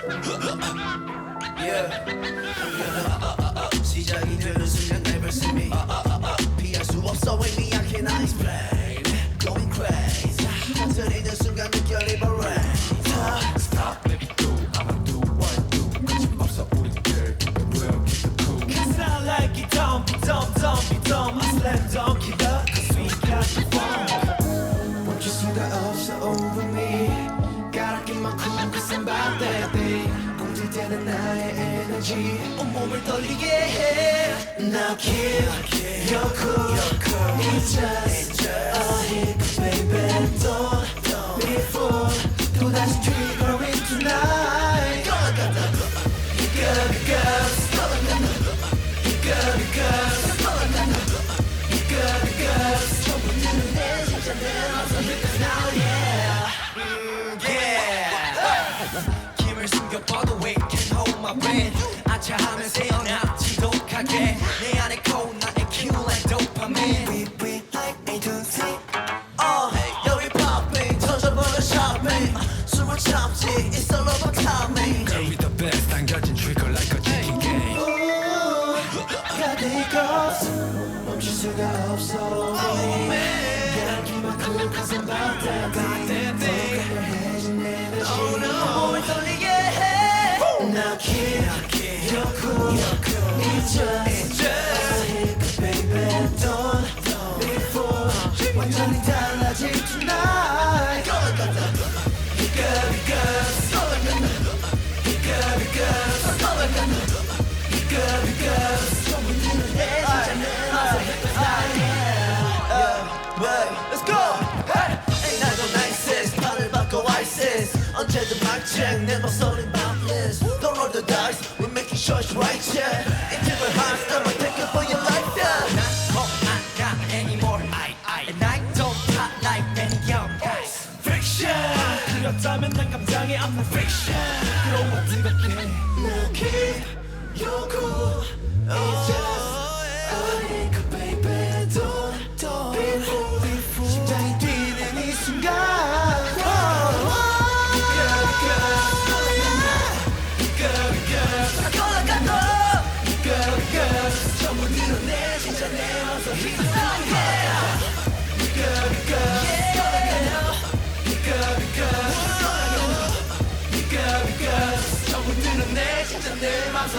Because yeah 시작이 되는 순간 날 발심이 피할 수 없어 왜 me I cannot explain Going crazy 터뜨리는 순간 느껴리 rain Stop, let it go. I'ma do what I do. 거침없어 우리들 We'll keep it cool. Cause I like it dumb, be dumb, dumb, be dumb. I slam dunk it up, cause we got the fun. 멈출 수가 없어 over me Gotta get my cool cause I'm about that thing 공들 때는 나의 에너지 온몸을 떨리게 해 Now kill, you're cool It's just a hiccup baby Don't be fooled 또다시 trigger it tonight You gotta be girls You gotta be girls You gotta be girls 전부는 내 진짜 내 맘속 now yeah yeah 힘을 숨겨봐도 we can't hold my breath 아차하면 새어나 지독하게 내 안에 cold 나의 cue like dopamine We like A to Z 여기 popping 터져버려 shopping 숨을 참지 It's all about timing Girl with the best 당겨진 trigger like a chicken game. Got the girls 멈출 수가 없어 oh man Gotta keep my cool cause I'm about that thing 해진 에너지 oh no 몸을 떨리게 해 Now kid you're cool It's just a hiccup baby Don't be fooled 완전히 달라질 tonight You gotta be girls You gotta be girls You gotta be girls 전부는 내 진짜 내 맘속 Let's go! Ain't 나도 nicest 팔을 바꿔 ISIS 언제든 막장 내 목소리는 boundless Don't roll the dice we're making sure it's right yeah Intimate hearts I'ma take it for your life yeah Not I got anymore And I don't talk like many young guys Fiction. 그렇다면 난 감당해 I'm the fiction. 그런 거 뜨겁게. Now keep your cool It's just a hiccup baby Don't be fooled 심장이 뛰는 이 순간 You gotta be girls You gotta be girls You gotta be girls 전부 드러내 진짜 내 맘속 힘을 You gotta be girls You gotta be girls You gotta be girls 전부 드러내 진짜 내 맘속